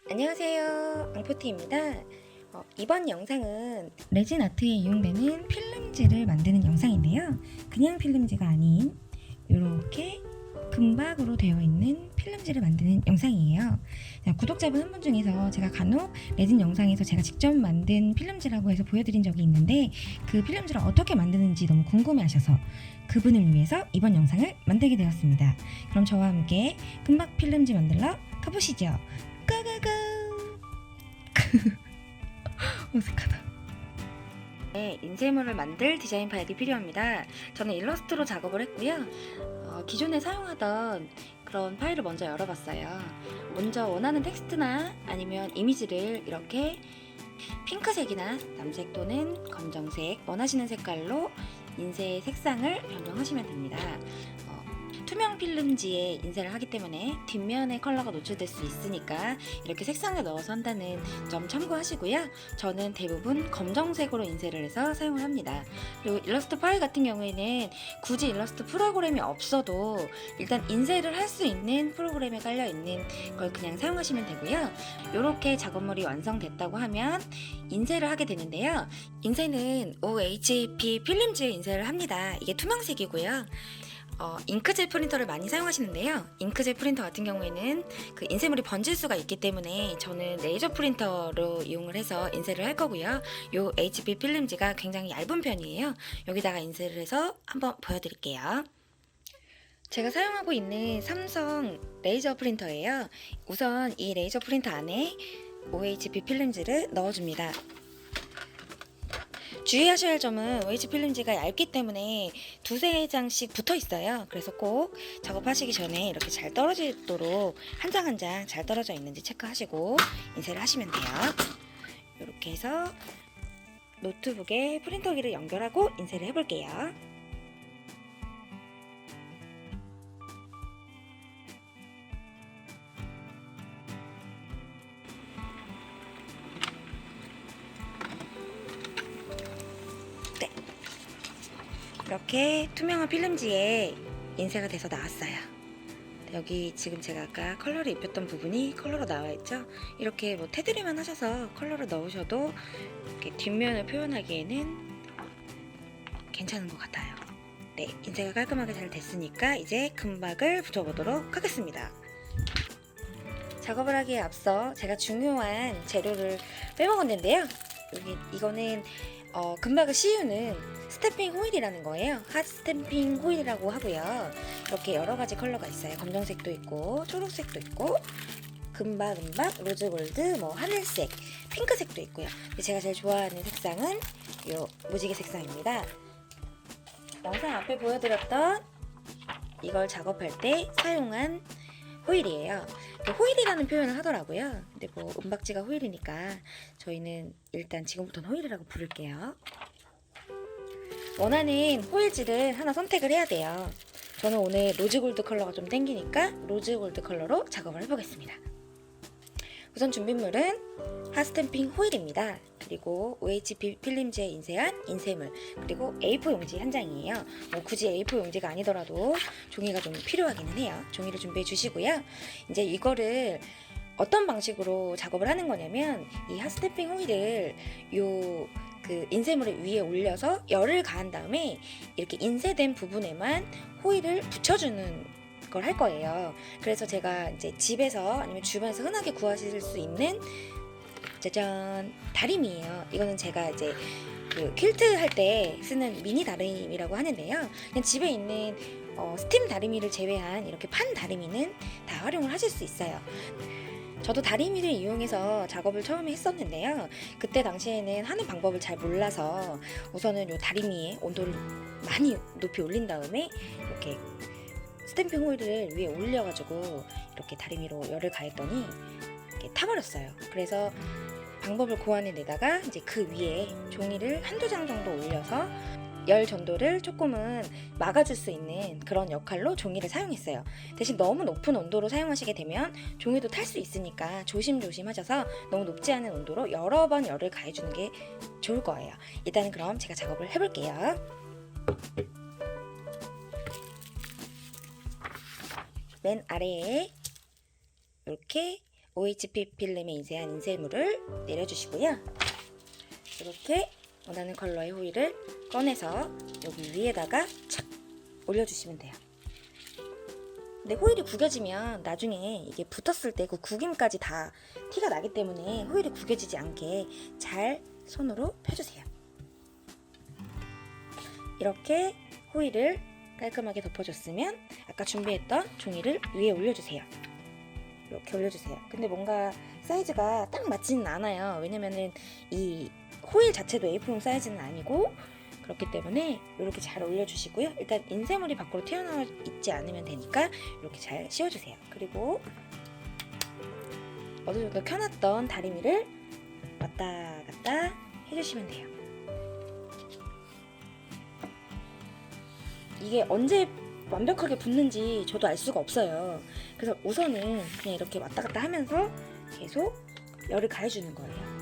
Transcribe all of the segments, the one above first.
안녕하세요, 앙포티입니다. 이번 영상은 레진 아트에 이용되는 필름지를 만드는 영상인데요. 그냥 필름지가 아닌 이렇게 금박으로 되어 있는 필름지를 만드는 영상이에요. 구독자분 한 분 중에서 제가 간혹 레진 영상에서 제가 직접 만든 필름지라고 해서 보여드린 적이 있는데 그 필름지를 어떻게 만드는지 너무 궁금해하셔서 그분을 위해서 이번 영상을 만들게 되었습니다. 그럼 저와 함께 금박 필름지 만들러 가보시죠. 까가가 어색하다. 네, 인쇄물을 만들 디자인 파일이 필요합니다. 저는 일러스트로 작업을 했고요. 기존에 사용하던 그런 파일을 먼저 열어봤어요. 먼저 원하는 텍스트나 아니면 이미지를 이렇게 핑크색이나 남색 또는 검정색 원하시는 색깔로 인쇄 색상을 변경하시면 됩니다. 투명 필름지에 인쇄를 하기 때문에 뒷면의 컬러가 노출될 수 있으니까 이렇게 색상을 넣어서 한다는 점 참고하시고요. 저는 대부분 검정색으로 인쇄를 해서 사용을 합니다. 그리고 일러스트 파일 같은 경우에는 굳이 일러스트 프로그램이 없어도 일단 인쇄를 할 수 있는 프로그램에 깔려 있는 걸 그냥 사용하시면 되고요. 이렇게 작업물이 완성됐다고 하면 인쇄를 하게 되는데요. 인쇄는 OHP 필름지에 인쇄를 합니다. 이게 투명색이고요. 잉크젯 프린터를 많이 사용하시는데요. 잉크젯 프린터 같은 경우에는 그 인쇄물이 번질 수가 있기 때문에 저는 레이저 프린터로 이용을 해서 인쇄를 할 거고요. 요 HP 필름지가 굉장히 얇은 편이에요. 여기다가 인쇄를 해서 한번 보여드릴게요. 제가 사용하고 있는 삼성 레이저 프린터예요. 우선 이 레이저 프린터 안에 OHP 필름지를 넣어줍니다. 주의하셔야 할 점은 OH 필름지가 얇기 때문에 두세 장씩 붙어 있어요. 그래서 꼭 작업하시기 전에 이렇게 잘 떨어지도록 한 장 한 장 잘 떨어져 있는지 체크하시고 인쇄를 하시면 돼요. 이렇게 해서 노트북에 프린터기를 연결하고 인쇄를 해볼게요. 이렇게 투명한 필름지에 인쇄가 돼서 나왔어요. 여기 지금 제가 아까 컬러를 입혔던 부분이 컬러로 나와 있죠. 이렇게 뭐 테두리만 하셔서 컬러를 넣으셔도 이렇게 뒷면을 표현하기에는 괜찮은 것 같아요. 네, 인쇄가 깔끔하게 잘 됐으니까 이제 금박을 붙여보도록 하겠습니다. 작업을 하기에 앞서 제가 중요한 재료를 빼먹었는데요. 이거는 금박을 씌우는 스탬핑 호일이라는 거예요. 핫 스탬핑 호일이라고 하고요. 이렇게 여러 가지 컬러가 있어요. 검정색도 있고 초록색도 있고 금박, 로즈골드, 뭐 하늘색, 핑크색도 있고요. 제가 제일 좋아하는 색상은 이 무지개 색상입니다. 영상 앞에 보여드렸던 이걸 작업할 때 사용한 호일이에요. 호일이라는 표현을 하더라고요. 근데 뭐 은박지가 호일이니까 저희는 일단 지금부터는 호일이라고 부를게요. 원하는 호일지를 하나 선택을 해야 돼요. 저는 오늘 로즈골드 컬러가 좀 땡기니까 로즈골드 컬러로 작업을 해보겠습니다. 우선 준비물은 핫스탬핑 호일입니다. 그리고 OHP 필름지에 인쇄한 인쇄물, 그리고 A4 용지 한 장이에요. 뭐 굳이 A4 용지가 아니더라도 종이가 좀 필요하기는 해요. 종이를 준비해 주시고요. 이제 이거를 어떤 방식으로 작업을 하는 거냐면 이 핫스탬핑 호일을 그 인쇄물 위에 올려서 열을 가한 다음에 이렇게 인쇄된 부분에만 호일을 붙여주는 걸 할 거예요. 그래서 제가 이제 집에서 아니면 주변에서 흔하게 구하실 수 있는 짜잔 다림이에요. 이거는 제가 이제 그 퀼트 할 때 쓰는 미니 다림이라고 하는데요. 그냥 집에 있는 스팀 다리미를 제외한 이렇게 판 다리미는 다 활용을 하실 수 있어요. 저도 다리미를 이용해서 작업을 처음에 했었는데요. 그때 당시에는 하는 방법을 잘 몰라서 우선은 이 다리미의 온도를 많이 높이 올린 다음에 이렇게 스탬핑 호일을 위에 올려가지고 이렇게 다리미로 열을 가했더니 이렇게 타버렸어요. 그래서 방법을 고안해 내다가 이제 그 위에 종이를 한두 장 정도 올려서 열 전도를 조금은 막아줄 수 있는 그런 역할로 종이를 사용했어요. 대신 너무 높은 온도로 사용하시게 되면 종이도 탈 수 있으니까 조심조심 하셔서 너무 높지 않은 온도로 여러 번 열을 가해주는 게 좋을 거예요. 일단은 그럼 제가 작업을 해볼게요. 맨 아래에 이렇게 OHP 필름에 인쇄한 인쇄물을 내려주시고요. 이렇게 원하는 컬러의 호일을 꺼내서 여기 위에다가 착 올려주시면 돼요. 근데 호일이 구겨지면 나중에 이게 붙었을 때 그 구김까지 다 티가 나기 때문에 호일이 구겨지지 않게 잘 손으로 펴주세요. 이렇게 호일을 깔끔하게 덮어줬으면 아까 준비했던 종이를 위에 올려주세요. 이렇게 올려주세요. 근데 뭔가 사이즈가 딱 맞지는 않아요. 왜냐면은 이 호일 자체도 A4용 사이즈는 아니고 그렇기 때문에 이렇게 잘 올려주시고요. 일단 인쇄물이 밖으로 튀어나와 있지 않으면 되니까 이렇게 잘 씌워주세요. 그리고 어느 정도 켜놨던 다리미를 왔다 갔다 해주시면 돼요. 이게 언제 완벽하게 붙는지 저도 알 수가 없어요. 그래서 우선은 그냥 이렇게 왔다 갔다 하면서 계속 열을 가해주는 거예요.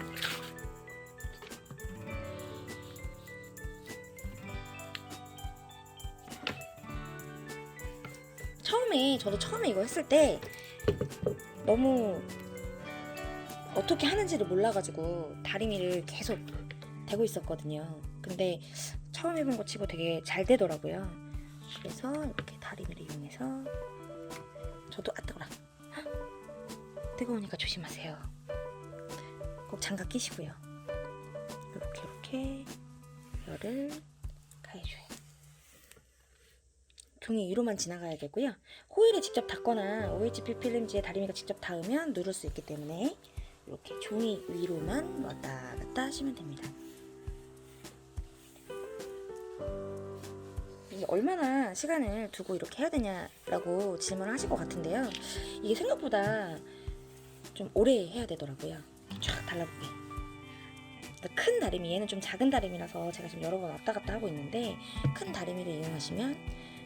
저도 처음에 이거 했을 때 너무 어떻게 하는지를 몰라가지고 다리미를 계속 대고 있었거든요. 근데 처음 해본 거 치고 되게 잘 되더라고요. 그래서 이렇게 다리미를 이용해서 저도 뜨거라. 뜨거우니까 조심하세요. 꼭 장갑 끼시고요. 이렇게 열을 가해줘요. 종이 위로만 지나가야 되고요. 호일에 직접 닿거나 OHP 필름지에 다리미가 직접 닿으면 누를 수 있기 때문에 이렇게 종이 위로만 왔다 갔다 하시면 됩니다. 이게 얼마나 시간을 두고 이렇게 해야 되냐라고 질문을 하실 것 같은데요. 이게 생각보다 좀 오래 해야 되더라고요. 쫙 달라붙게. 큰 다리미, 얘는 좀 작은 다리미라서 제가 지금 여러 번 왔다 갔다 하고 있는데 큰 다리미를 이용하시면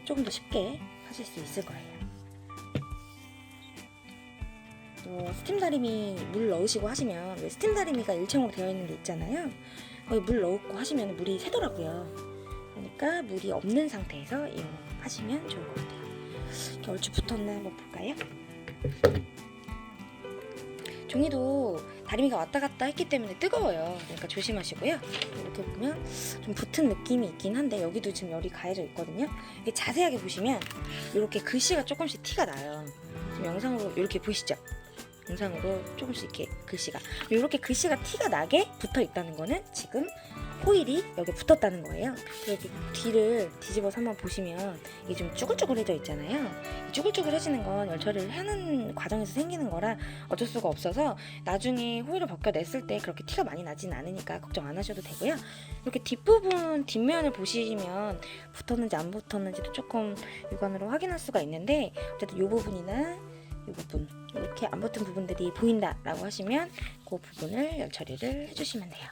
조금 더 쉽게 하실 수 있을 거예요. 스팀 다리미 물 넣으시고 하시면 왜 스팀 다리미가 일체형으로 되어 있는 게 있잖아요. 거기 물 넣고 하시면 물이 새더라고요. 그러니까 물이 없는 상태에서 이용하시면 좋을 것 같아요. 이렇게 얼추 붙었나 한번 볼까요? 종이도 다리미가 왔다 갔다 했기 때문에 뜨거워요. 그러니까 조심하시고요. 이렇게 보면 좀 붙은 느낌이 있긴 한데 여기도 지금 열이 가해져 있거든요. 이게 자세하게 보시면 이렇게 글씨가 조금씩 티가 나요. 지금 영상으로 이렇게 보이시죠? 영상으로 조금씩 이렇게 글씨가 이렇게 글씨가 티가 나게 붙어 있다는 거는 지금 호일이 여기 붙었다는 거예요. 이렇게 뒤를 뒤집어서 한번 보시면 이게 좀 쭈글쭈글해져 있잖아요. 쭈글쭈글해지는 건 열 처리를 하는 과정에서 생기는 거라 어쩔 수가 없어서 나중에 호일을 벗겨냈을 때 그렇게 티가 많이 나진 않으니까 걱정 안 하셔도 되고요. 이렇게 뒷부분 뒷면을 보시면 붙었는지 안 붙었는지도 조금 육안으로 확인할 수가 있는데 어쨌든 이 부분이나 이 부분 이렇게 안 붙은 부분들이 보인다라고 하시면 그 부분을 열 처리를 해주시면 돼요.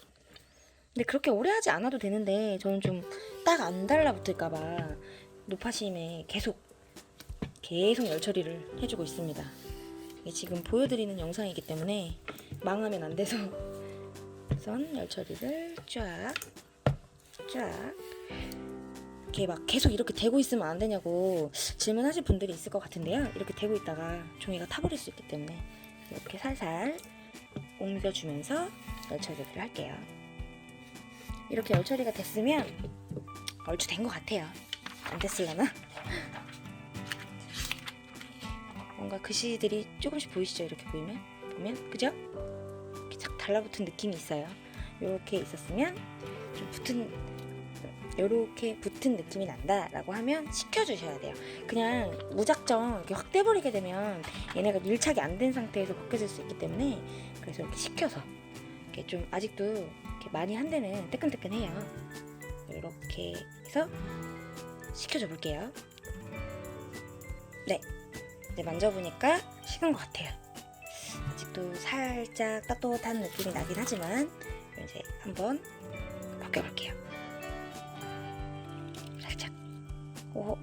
근데 그렇게 오래 하지 않아도 되는데 저는 좀 딱 안 달라붙을까봐 노파심에 계속 열 처리를 해주고 있습니다. 이게 지금 보여드리는 영상이기 때문에 망하면 안 돼서 우선 열 처리를 쫙 이렇게 막 계속 이렇게 대고 있으면 안 되냐고 질문하실 분들이 있을 것 같은데요. 이렇게 대고 있다가 종이가 타버릴 수 있기 때문에 이렇게 살살 옮겨주면서 열 처리를 할게요. 이렇게 열 처리가 됐으면 얼추 된 것 같아요. 안 됐을라나? 뭔가 글씨들이 조금씩 보이시죠? 이렇게 보면 그죠? 이렇게 착 달라붙은 느낌이 있어요. 이렇게 있었으면 좀 이렇게 붙은 느낌이 난다라고 하면 식혀주셔야 돼요. 그냥 무작정 이렇게 확 떼버리게 되면 얘네가 밀착이 안 된 상태에서 벗겨질 수 있기 때문에 그래서 이렇게 식혀서 이렇게 좀 아직도 이렇게 많이 한 데는 뜨끈뜨끈해요. 이렇게 해서 식혀줘 볼게요. 네, 이제 만져보니까 식은 것 같아요. 아직도 살짝 따뜻한 느낌이 나긴 하지만 이제 한번 벗겨볼게요. 살짝. 오호.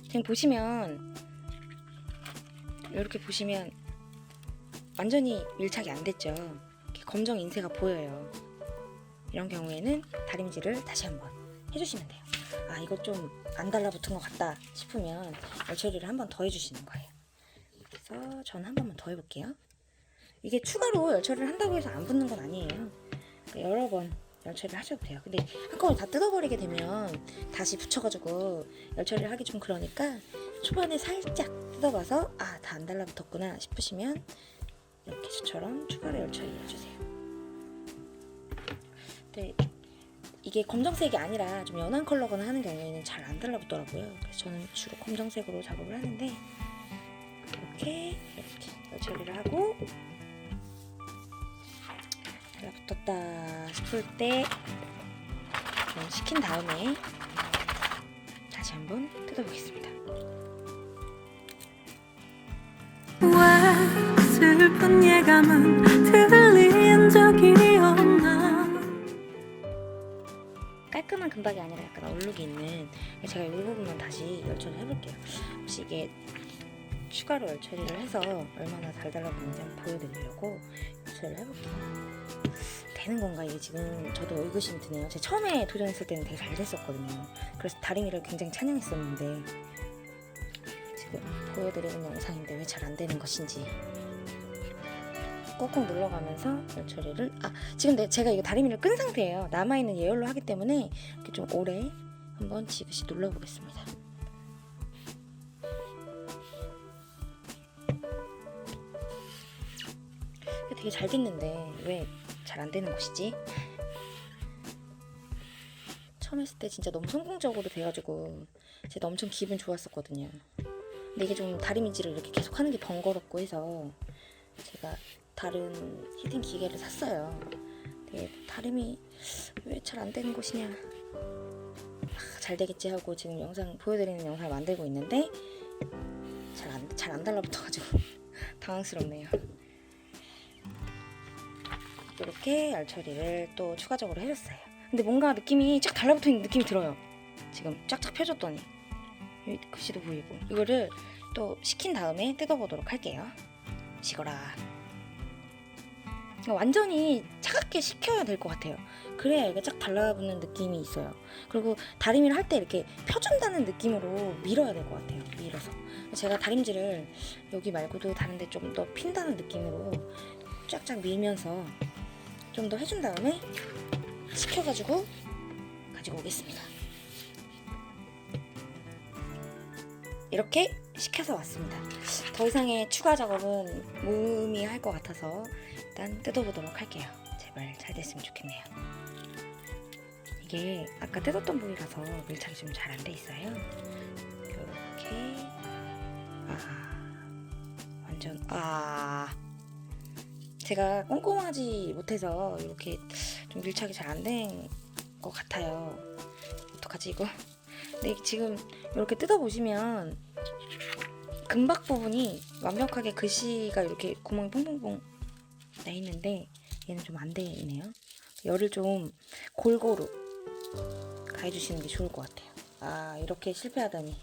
지금 보시면 이렇게 보시면 완전히 밀착이 안 됐죠. 이렇게 검정 인쇄가 보여요. 이런 경우에는 다림질을 다시 한번 해주시면 돼요. 아, 이거 좀 안 달라붙은 것 같다 싶으면 열 처리를 한번 더 해주시는 거예요. 그래서 전 한 번만 더 해볼게요. 이게 추가로 열 처리를 한다고 해서 안 붙는 건 아니에요. 그러니까 여러 번 열 처리를 하셔도 돼요. 근데 한꺼번에 다 뜯어버리게 되면 다시 붙여가지고 열 처리를 하기 좀 그러니까 초반에 살짝 뜯어봐서 아, 다 안 달라붙었구나 싶으시면 이렇게 저처럼 추가로 열 처리해주세요. 근데 이게 검정색이 아니라 좀 연한 컬러거나 하는 경우에는 잘 안 달라붙더라고요. 그래서 저는 주로 검정색으로 작업을 하는데 이렇게 열 처리를 하고 달라붙었다 싶을 때 좀 식힌 다음에 다시 한번 뜯어보겠습니다. 왜 슬픈 예감은 들린 적이 없나. 깔끔한 금박이 아니라 약간 얼룩이 있는, 제가 이 부분만 다시 열 처리를 해볼게요. 혹시 이게 추가로 열 처리를 해서 얼마나 잘 달라붙는지 한번 보여드리려고 열 처리를 해볼게요. 되는 건가 이게 지금 저도 의구심이 드네요. 제가 처음에 도전했을 때는 되게 잘 됐었거든요. 그래서 다리미를 굉장히 찬양했었는데 지금 보여드리는 영상인데 왜 잘 안 되는 것인지 꾹꾹 눌러가면서 열 처리를 지금 제가 이거 다리미를 끈 상태예요. 남아있는 예열로 하기 때문에 이렇게 좀 오래 한번 지그시 눌러보겠습니다. 되게 잘 됐는데 왜 잘 안 되는 것이지? 처음 했을 때 진짜 너무 성공적으로 돼가지고 제가 엄청 기분 좋았었거든요. 근데 이게 좀 다리미질을 이렇게 계속 하는 게 번거롭고 해서 제가 다른 히팅 기계를 샀어요. 되게 다리미 왜 잘 안 되는 것이냐, 잘 되겠지 하고 지금 영상 보여드리는 영상을 만들고 있는데 잘 안 달라붙어가지고 당황스럽네요. 이렇게 열 처리를 또 추가적으로 해줬어요. 근데 뭔가 느낌이 쫙 달라붙어 있는 느낌이 들어요. 지금 쫙쫙 펴줬더니 여기 글씨도 보이고. 이거를 또 식힌 다음에 뜯어보도록 할게요. 식어라. 완전히 차갑게 식혀야 될 것 같아요. 그래야 이게 쫙 달라붙는 느낌이 있어요. 그리고 다리미를 할 때 이렇게 펴준다는 느낌으로 밀어야 될 것 같아요. 밀어서. 제가 다림질을 여기 말고도 다른 데 좀 더 핀다는 느낌으로 쫙쫙 밀면서 좀 더 해준 다음에 식혀가지고 가지고 오겠습니다. 이렇게 식혀서 왔습니다. 더 이상의 추가 작업은 무의미할 것 같아서 일단 뜯어보도록 할게요. 제발 잘 됐으면 좋겠네요. 이게 아까 뜯었던 부위라서 밀착이 좀 잘 안 돼 있어요. 이렇게 완전 제가 꼼꼼하지 못해서 이렇게 좀 밀착이 잘 안 된 것 같아요. 어떡하지 이거? 근데 지금 이렇게 뜯어보시면 금박 부분이 완벽하게 글씨가 이렇게 구멍이 뽕뽕뽕 나 있는데 얘는 좀 안 되네요. 열을 좀 골고루 가해주시는 게 좋을 것 같아요. 이렇게 실패하다니.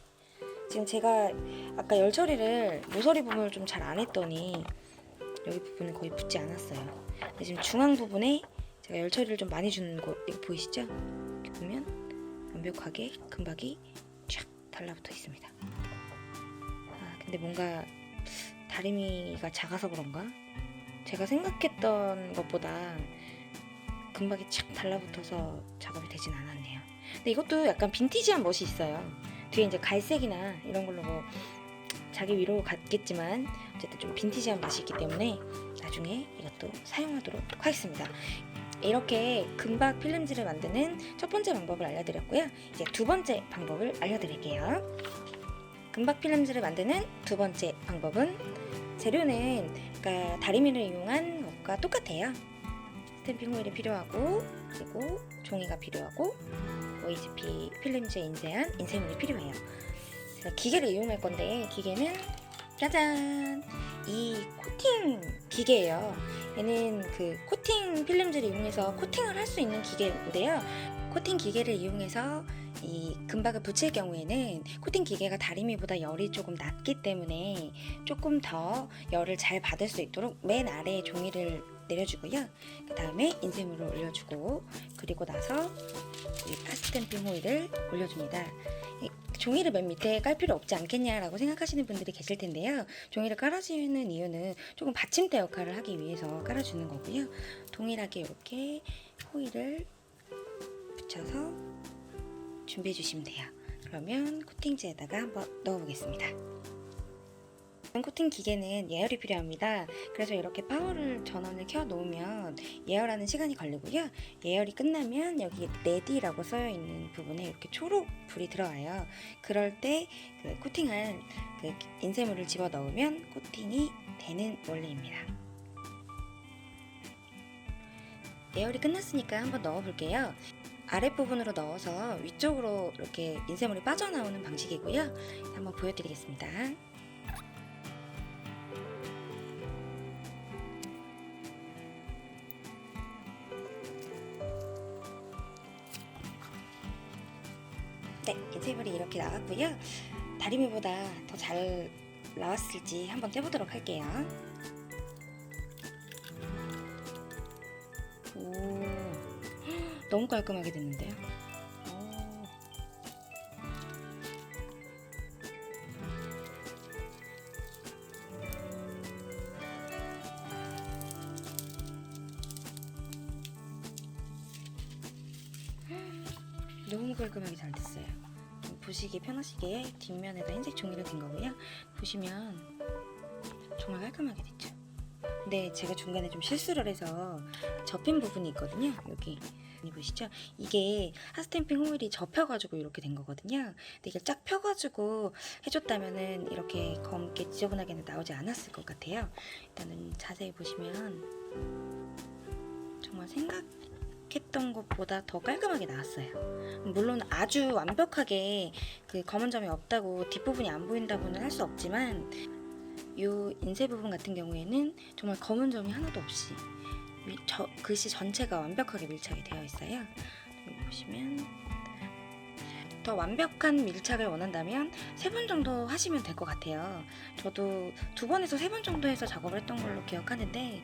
지금 제가 아까 열 처리를 모서리 부분을 좀 잘 안 했더니 여기 부분은 거의 붙지 않았어요. 근데 지금 중앙 부분에 제가 열 처리를 좀 많이 주는 거 이거 보이시죠? 이렇게 보면 완벽하게 금박이 쫙 달라붙어 있습니다. 근데 뭔가 다리미가 작아서 그런가? 제가 생각했던 것보다 금박이 착 달라붙어서 작업이 되진 않았네요. 근데 이것도 약간 빈티지한 멋이 있어요. 뒤에 이제 갈색이나 이런 걸로 뭐 자기 위로 갔겠지만 어쨌든 좀 빈티지한 맛이 있기 때문에 나중에 이것도 사용하도록 하겠습니다. 이렇게 금박 필름지를 만드는 첫 번째 방법을 알려드렸고요. 이제 두 번째 방법을 알려드릴게요. 금박 필름지를 만드는 두 번째 방법은 재료는 그러니까 다리미를 이용한 것과 똑같아요. 스탬핑 호일이 필요하고 그리고 종이가 필요하고 OHP 필름지에 인쇄한 인쇄물이 필요해요. 제가 기계를 이용할 건데 기계는 짜잔! 이 코팅 기계예요. 얘는 그 코팅 필름지를 이용해서 코팅을 할 수 있는 기계인데요. 코팅 기계를 이용해서 이 금박을 붙일 경우에는 코팅 기계가 다리미보다 열이 조금 낮기 때문에 조금 더 열을 잘 받을 수 있도록 맨 아래에 종이를 내려주고요. 그 다음에 인쇄물을 올려주고 그리고 나서 이 파스탬핑 호일을 올려줍니다. 종이를 맨 밑에 깔 필요 없지 않겠냐라고 생각하시는 분들이 계실 텐데요. 종이를 깔아주는 이유는 조금 받침대 역할을 하기 위해서 깔아주는 거고요. 동일하게 이렇게 호일을 붙여서 준비해 주시면 돼요. 그러면 코팅지에다가 한번 넣어보겠습니다. 코팅 기계는 예열이 필요합니다. 그래서 이렇게 파워를 전원을 켜 놓으면 예열하는 시간이 걸리고요. 예열이 끝나면 여기 레디라고 써여 있는 부분에 이렇게 초록 불이 들어와요. 그럴 때 그 코팅할 그 인쇄물을 집어 넣으면 코팅이 되는 원리입니다. 예열이 끝났으니까 한번 넣어 볼게요. 아랫부분으로 넣어서 위쪽으로 이렇게 인쇄물이 빠져나오는 방식이고요. 한번 보여드리겠습니다. 네, 인쇄물이 이렇게 나왔고요. 다리미보다 더 잘 나왔을지 한번 떼보도록 할게요. 오, 너무 깔끔하게 됐는데요. 너무 깔끔하게 잘 됐어요. 보시기 편하시게 뒷면에다 흰색 종이를 댄 거고요. 보시면 정말 깔끔하게 됐죠. 근데 제가 중간에 좀 실수를 해서 접힌 부분이 있거든요. 여기 보시죠? 이게 핫스탬핑 호일이 접혀가지고 이렇게 된 거거든요. 근데 이게 쫙 펴가지고 해줬다면은 이렇게 검게 지저분하게는 나오지 않았을 것 같아요. 일단은 자세히 보시면 정말 생각했던 것보다 더 깔끔하게 나왔어요. 물론 아주 완벽하게 그 검은 점이 없다고 뒷부분이 안 보인다고는 할 수 없지만 이 인쇄 부분 같은 경우에는 정말 검은 점이 하나도 없이 글씨 전체가 완벽하게 밀착이 되어 있어요. 여기 보시면 더 완벽한 밀착을 원한다면 3번 정도 하시면 될 것 같아요. 저도 2번에서 3번 정도 해서 작업을 했던 걸로 기억하는데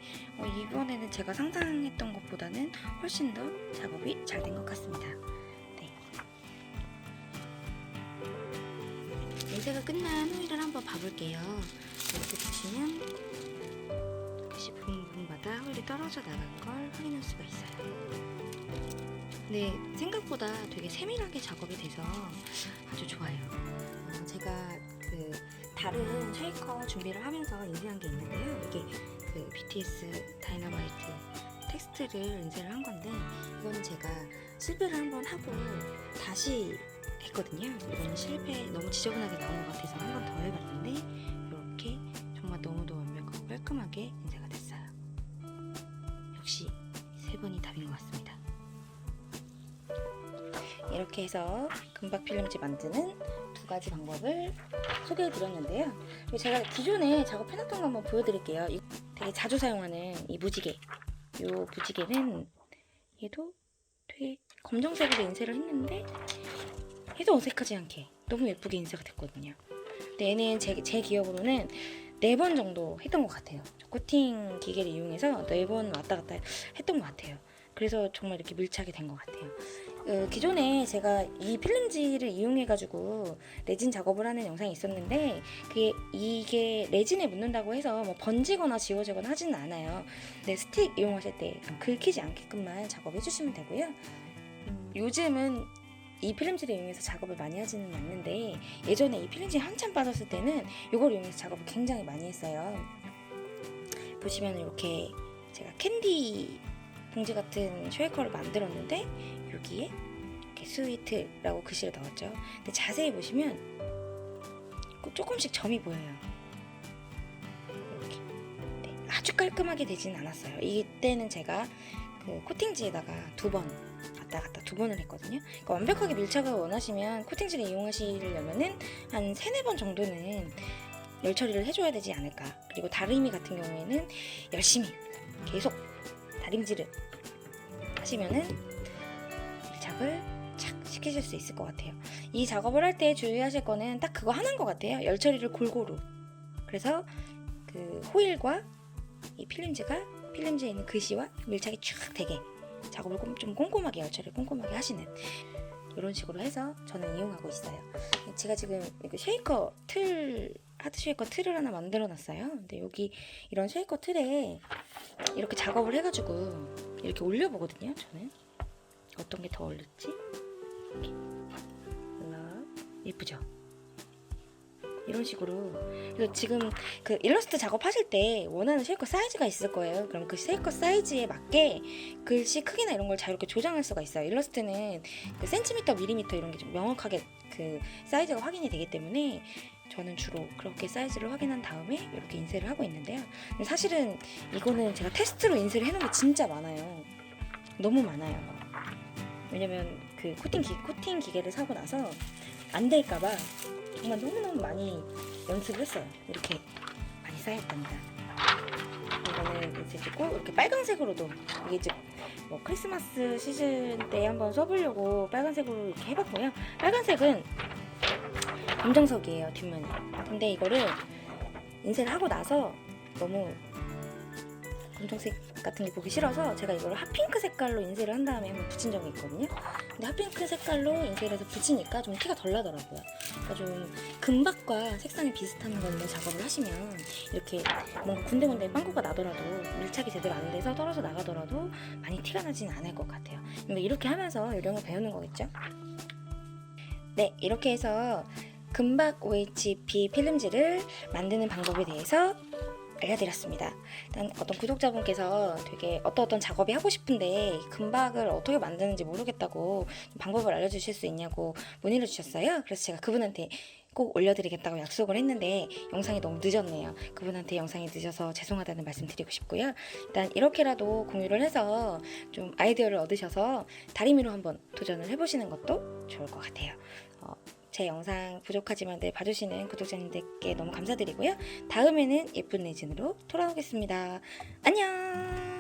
이번에는 제가 상상했던 것보다는 훨씬 더 작업이 잘 된 것 같습니다. 네. 인쇄가 끝난 호일을 한번 봐볼게요. 이렇게 보시면 부분마다 홀이 떨어져 나간 걸 확인할 수가 있어요. 근데 생각보다 되게 세밀하게 작업이 돼서 아주 좋아요. 제가 그 다른 쉐이커 준비를 하면서 인쇄한 게 있는데요. 이게 그 BTS 다이너마이트 텍스트를 인쇄를 한 건데 이거는 제가 실패를 한번 하고 다시 했거든요. 이거는 실패 너무 지저분하게 나온 것 같아서 한 번 더 해봤는데 이렇게 정말 너무도 완벽하고 깔끔하게 인쇄가 됐어요. 역시 3번이 답인 것 같습니다. 이렇게 해서 금박 필름지 만드는 2가지 방법을 소개해 드렸는데요. 그리고 제가 기존에 작업해놨던 거 한번 보여드릴게요. 되게 자주 사용하는 이 무지개. 이 무지개는 얘도 되게 검정색으로 인쇄를 했는데 얘도 어색하지 않게 너무 예쁘게 인쇄가 됐거든요. 근데 얘는 제 기억으로는 4번 정도 했던 것 같아요. 코팅 기계를 이용해서 4번 왔다 갔다 했던 것 같아요. 그래서 정말 이렇게 밀착이 된 것 같아요. 기존에 제가 이 필름지를 이용해가지고 레진 작업을 하는 영상이 있었는데 이게 레진에 묻는다고 해서 뭐 번지거나 지워지거나 하지는 않아요. 근데 스틱 이용하실 때 긁히지 않게끔만 작업해 주시면 되고요. 요즘은 이 필름지를 이용해서 작업을 많이 하지는 않는데 예전에 이 필름지 한참 빠졌을 때는 이걸 이용해서 작업을 굉장히 많이 했어요. 보시면 이렇게 제가 캔디 봉지 같은 쉐이커를 만들었는데 여기에 이렇게 스위트라고 글씨를 넣었죠. 근데 자세히 보시면 조금씩 점이 보여요. 이렇게. 네, 아주 깔끔하게 되진 않았어요. 이때는 제가 그 코팅지에다가 2번 왔다 갔다 2번을 했거든요. 그러니까 완벽하게 밀착을 원하시면 코팅지를 이용하시려면은 한 3-4번 정도는 열 처리를 해줘야 되지 않을까. 그리고 다리미 같은 경우에는 열심히 계속 다림질을 하시면은 밀착을 착 시키실 수 있을 것 같아요. 이 작업을 할 때 주의하실 거는 딱 그거 하나인 것 같아요. 열 처리를 골고루. 그래서 그 호일과 이 필름지에 있는 글씨와 밀착이 쫙 되게 작업을 좀 꼼꼼하게 열 처리를 꼼꼼하게 하시는 이런 식으로 해서 저는 이용하고 있어요. 제가 지금 이거 쉐이커 틀, 하드 쉐이커 틀을 하나 만들어 놨어요. 근데 여기 이런 쉐이커 틀에 이렇게 작업을 해가지고 이렇게 올려보거든요. 저는 어떤 게 더 어울릴지. 이렇게 예쁘죠? 이런 식으로. 그래서 지금 그 일러스트 작업하실 때 원하는 쉐이커 사이즈가 있을 거예요. 그럼 그 쉐이커 사이즈에 맞게 글씨 크기나 이런 걸 자유롭게 조정할 수가 있어요. 일러스트는 그 센티미터, 밀리미터 이런 게 좀 명확하게 그 사이즈가 확인이 되기 때문에 저는 주로 그렇게 사이즈를 확인한 다음에 이렇게 인쇄를 하고 있는데요. 근데 사실은 이거는 제가 테스트로 인쇄를 해놓은 게 진짜 많아요. 너무 많아요. 왜냐면 그 코팅 기계를 사고 나서 안 될까봐 정말 너무너무 많이 연습을 했어요. 이렇게 많이 쌓였답니다. 이거는 이제 꼭 이렇게 빨간색으로도, 이게 이제 뭐 크리스마스 시즌 때 한번 써보려고 빨간색으로 이렇게 해봤고요. 빨간색은 검정석이에요, 뒷면이. 근데 이거를 인쇄를 하고 나서 너무 검정색 같은 게 보기 싫어서 제가 이걸 핫핑크 색깔로 인쇄를 한 다음에 한번 붙인 적이 있거든요. 근데 핫핑크 색깔로 인쇄를 해서 붙이니까 좀 티가 덜 나더라고요. 그러니까 좀 금박과 색상이 비슷한 걸로 작업을 하시면 이렇게 뭔가 군데군데 빵꾸가 나더라도 밀착이 제대로 안 돼서 떨어져 나가더라도 많이 티가 나진 않을 것 같아요. 근데 이렇게 하면서 요령을 배우는 거겠죠? 네, 이렇게 해서 금박 OHP 필름지를 만드는 방법에 대해서 알려드렸습니다. 일단 어떤 구독자분께서 되게 어떤 작업이 하고 싶은데 금박을 어떻게 만드는지 모르겠다고 방법을 알려주실 수 있냐고 문의를 주셨어요. 그래서 제가 그분한테 꼭 올려드리겠다고 약속을 했는데 영상이 너무 늦었네요. 그분한테 영상이 늦어서 죄송하다는 말씀 드리고 싶고요. 일단 이렇게라도 공유를 해서 좀 아이디어를 얻으셔서 다리미로 한번 도전을 해보시는 것도 좋을 것 같아요. 제 영상 부족하지만 늘 봐주시는 구독자님들께 너무 감사드리고요. 다음에는 예쁜 레진으로 돌아오겠습니다. 안녕.